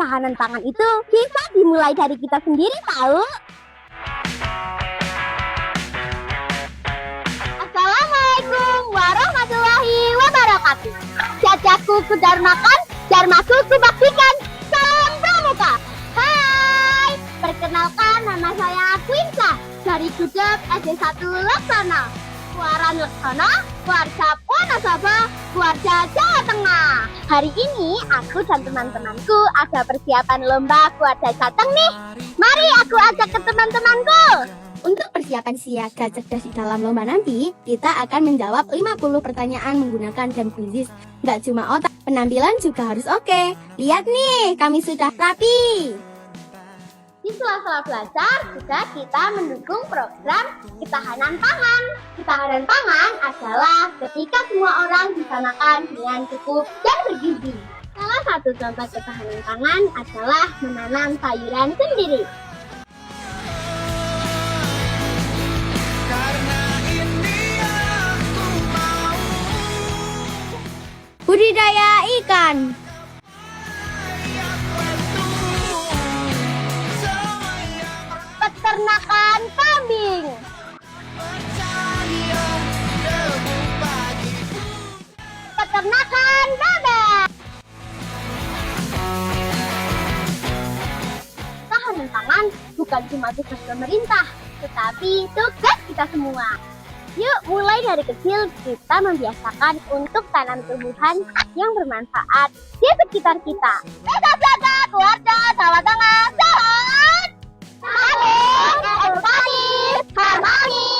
ketahanan pangan itu bisa dimulai dari kita sendiri tahu. Assalamualaikum warahmatullahi wabarakatuh. Jajaku ku darmakan, dharmaku ku baktikan. Salam pramuka. Hai, perkenalkan nama saya Quinsa dari Gudeg SD1 Laksana. Kuaran Laksana, Warsa Wonosobo, Warsa Jawa Tengah. Hari ini aku dan teman-temanku ada persiapan lomba Kuarda Jateng nih. Mari aku ajak ke teman-temanku. Untuk persiapan siaga cerdas di dalam lomba nanti, kita akan menjawab 50 pertanyaan menggunakan jam quiz. Nggak cuma otak, penampilan juga harus oke. Lihat nih, kami sudah rapi. Di sela-sela belajar juga kita mendukung program ketahanan pangan. Ketahanan pangan adalah ketika semua orang bisa makan dengan cukup dan bergizi. Salah satu contoh ketahanan pangan adalah menanam sayuran sendiri. Budidaya ikan. Peternakan kambing. Peternakan bebek. Ketahanan pangan bukan cuma tugas pemerintah, tetapi tugas kita semua. Yuk mulai dari kecil kita membiasakan untuk tanam tumbuhan yang bermanfaat di sekitar kita. Kita jaga Kuarda Jawa Tengah sehat. Saling edukatif, harmoni.